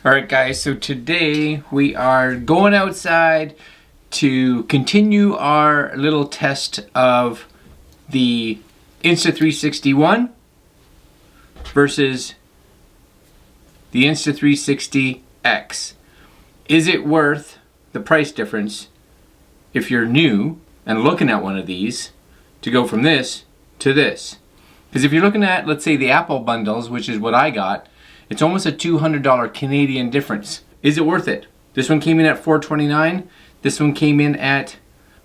Alright guys, so today we are going outside to continue our little test of the Insta360 One versus the Insta360 X. Is it worth the price difference if you're new and looking at one of these to go from this to this? Because if you're looking at, let's say, the Apple bundles, which is what I got, it's almost a $200 Canadian difference. Is it worth it? This one came in at $429. This one came in at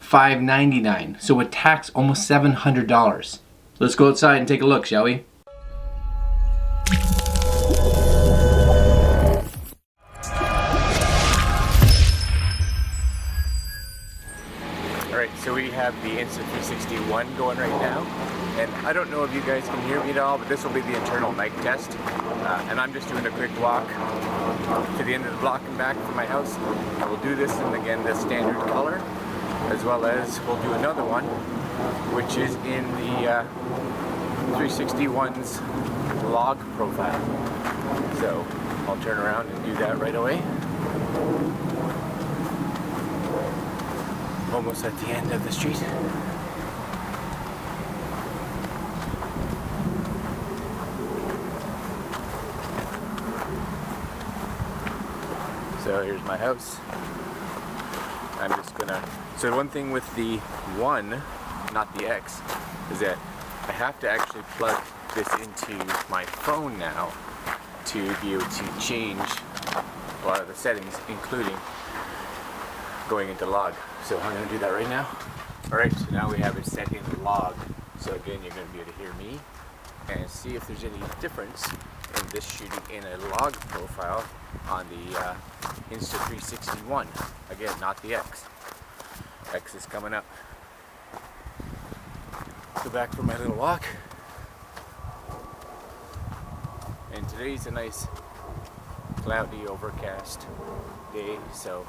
$599. So with tax, almost $700. Let's go outside and take a look, shall we? Alright, so we have the Insta360 One going right now. And I don't know if you guys can hear me at all, but this will be the internal mic test. And I'm just doing a quick walk to the end of the block and back from my house. I will do this in, again, the standard color, as well as we'll do another one, which is in the 360 One's log profile. So I'll turn around and do that right away. Almost at the end of the street. So here's my house. I'm just gonna, so one thing with the One, not the X, is that I have to actually plug this into my phone now to be able to change a lot of the settings, including going into log. So I'm gonna do that right now. All right, so now we have it set in log. So again, you're gonna be able to hear me and see if there's any difference in this shooting in a log profile on the Insta360 One. Again, not the X. X is coming up. Go back for my little walk. And today's a nice cloudy, overcast day, so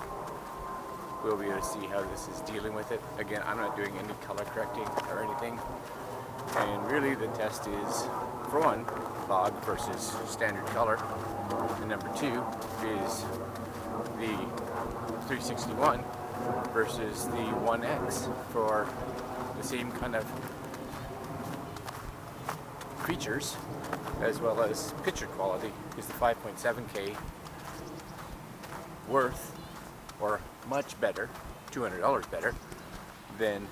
we'll be able to see how this is dealing with it. Again, I'm not doing any color correcting or anything. And really the test is, for one, log versus standard color. And number two is the 361 versus the One X for the same kind of features, as well as picture quality. Is the 5.7K worth, or much better, $200 better than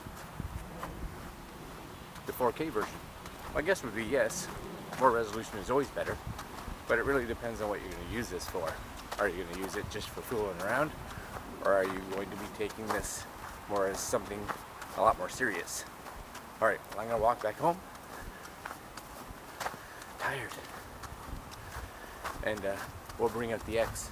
the 4K version? My guess would be yes. More resolution is always better, but it really depends on what you're going to use this for. Are you going to use it just for fooling around, or are you going to be taking this more as something a lot more serious? Alright, well, I'm going to walk back home. Tired. And we'll bring out the X.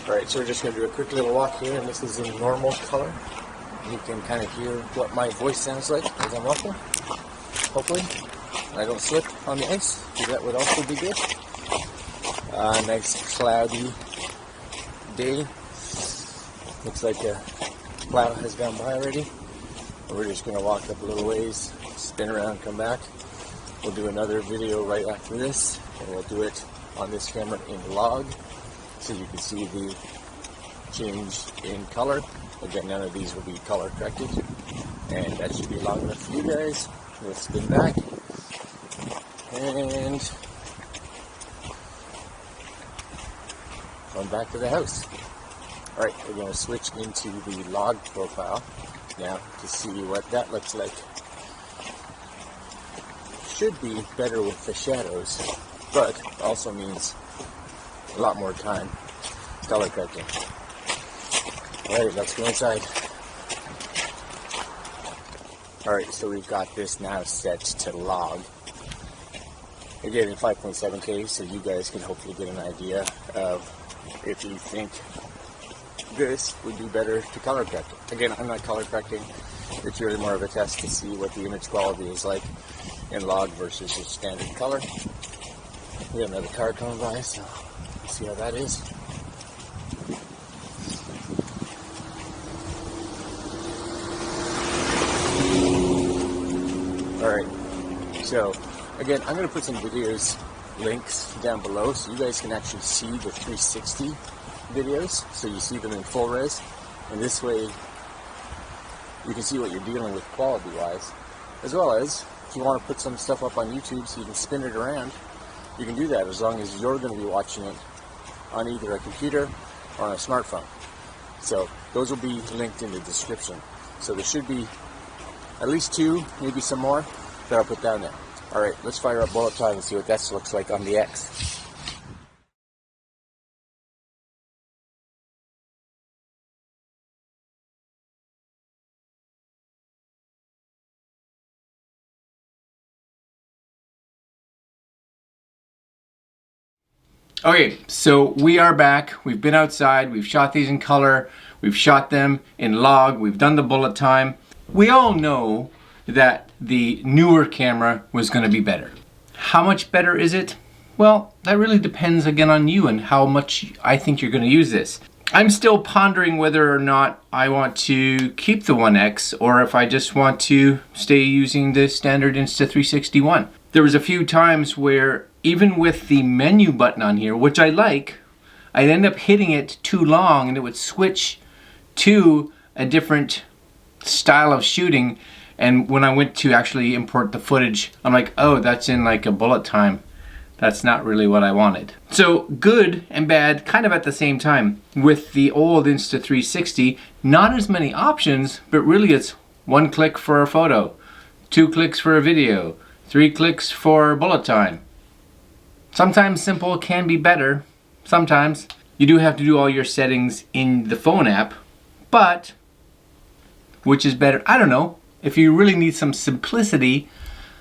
Alright, so we're just going to do a quick little walk here, and this is in normal color. You can kind of hear what my voice sounds like as I'm walking. Hopefully I don't slip on the ice, because that would also be good. Nice cloudy day. Looks like a cloud has gone by already. We're just going to walk up a little ways, spin around, come back. We'll do another video right after this, and we'll do it on this camera in log, so you can see the change in color. Again, none of these will be color corrected, and that should be long enough for you guys. We'll spin back, and come back to the house. Alright, we're going to switch into the log profile now to see what that looks like. Should be better with the shadows, but also means a lot more time color correcting. Alright, let's go inside. Alright, so we've got this now set to log. Again, in 5.7K, so you guys can hopefully get an idea of if you think this would do better to color correct. Again, I'm not color correcting. It's really more of a test to see what the image quality is like in log versus the standard color. We have another car coming by, so let's see how that is. Alright, so again, I'm going to put some videos, links down below so you guys can actually see the 360 videos, so you see them in full res, and this way you can see what you're dealing with quality-wise, as well as if you want to put some stuff up on YouTube so you can spin it around, you can do that as long as you're going to be watching it on either a computer or on a smartphone. So those will be linked in the description. So there should be at least 2, maybe some more that I'll put down there. Alright, let's fire up bullet time and see what that looks like on the X. Okay, so we are back. We've been outside, we've shot these in color, we've shot them in log, we've done the bullet time. We all know that the newer camera was going to be better. How much better is it? Well, that really depends again on you and how much I think you're going to use this. I'm still pondering whether or not I want to keep the One X or if I just want to stay using the standard Insta360 One. There was a few times where even with the menu button on here, which I like, I'd end up hitting it too long and it would switch to a different style of shooting, and when I went to actually import the footage, I'm like, oh, that's in like a bullet time. That's not really what I wanted. So good and bad kind of at the same time. With the old Insta360, not as many options, but really it's 1 click for a photo, 2 clicks for a video, 3 clicks for bullet time. Sometimes simple can be better. Sometimes you do have to do all your settings in the phone app, but which is better? I don't know. If you really need some simplicity,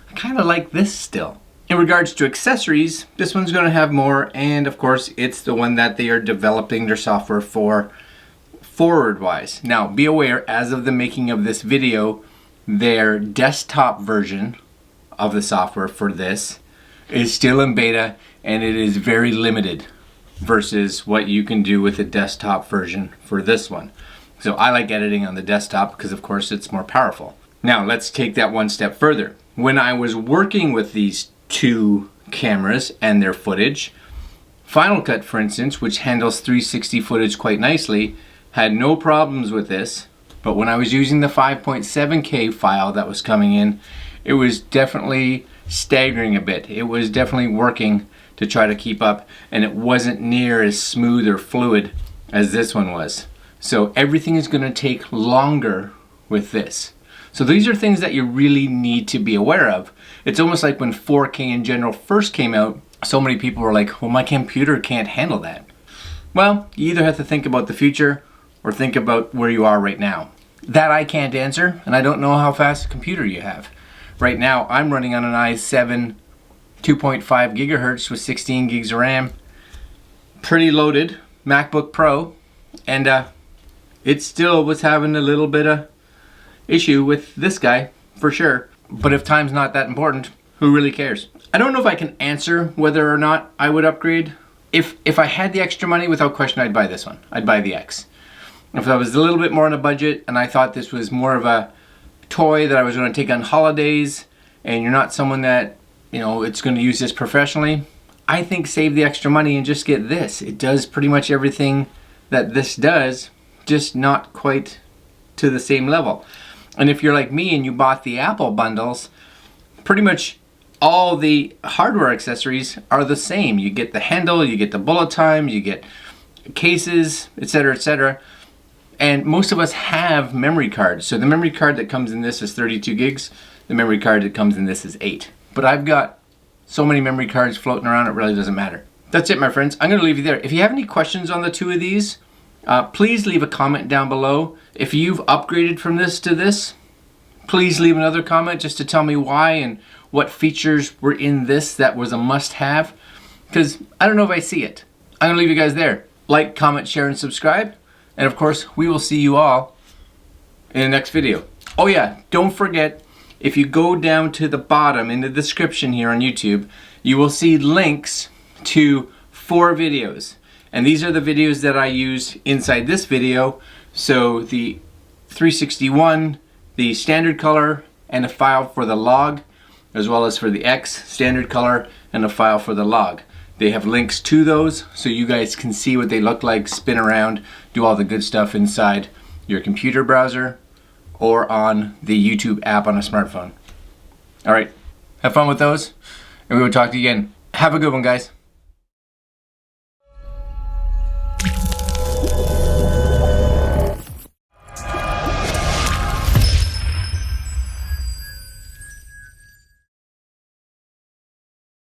I kind of like this still. In regards to accessories, this one's going to have more, and of course it's the one that they are developing their software for forward-wise. Now be aware, as of the making of this video, their desktop version of the software for this is still in beta, and it is very limited versus what you can do with the desktop version for this one. So I like editing on the desktop because of course it's more powerful. Now let's take that one step further. When I was working with these 2 cameras and their footage, Final Cut, for instance, which handles 360 footage quite nicely, had no problems with this, but when I was using the 5.7K file that was coming in, it was definitely staggering a bit. It was definitely working to try to keep up, and it wasn't near as smooth or fluid as this one was. So everything is going to take longer with this. So these are things that you really need to be aware of. It's almost like when 4K in general first came out, so many people were like, well, my computer can't handle that. Well, you either have to think about the future or think about where you are right now. That I can't answer, and I don't know how fast a computer you have. Right now, I'm running on an i7 2.5 gigahertz with 16 gigs of RAM. Pretty loaded MacBook Pro, and it still was having a little bit of issue with this guy, for sure. But if time's not that important, who really cares? I don't know if I can answer whether or not I would upgrade. If I had the extra money, without question, I'd buy this one. I'd buy the X. If I was a little bit more on a budget and I thought this was more of a toy that I was going to take on holidays, and you're not someone that, you know, it's going to use this professionally, I think save the extra money and just get this. It does pretty much everything that this does, just not quite to the same level. And if you're like me and you bought the Apple bundles, pretty much all the hardware accessories are the same. You get the handle, you get the bullet time, you get cases, etc., etc. And most of us have memory cards. So the memory card that comes in this is 32 gigs. The memory card that comes in this is 8. But I've got so many memory cards floating around, it really doesn't matter. That's it, my friends. I'm going to leave you there. If you have any questions on the 2 of these, please leave a comment down below. If you've upgraded from this to this, please leave another comment just to tell me why and what features were in this that was a must-have, because I don't know if I see it. I'm going to leave you guys there. Like, comment, share, and subscribe. And of course, we will see you all in the next video. Oh yeah, don't forget, if you go down to the bottom in the description here on YouTube, you will see links to 4 videos. And these are the videos that I use inside this video. So the 361, the standard color, and a file for the log, as well as for the X standard color and a file for the log. They have links to those so you guys can see what they look like, spin around, do all the good stuff inside your computer browser or on the YouTube app on a smartphone. All right, have fun with those, and we will talk to you again. Have a good one, guys.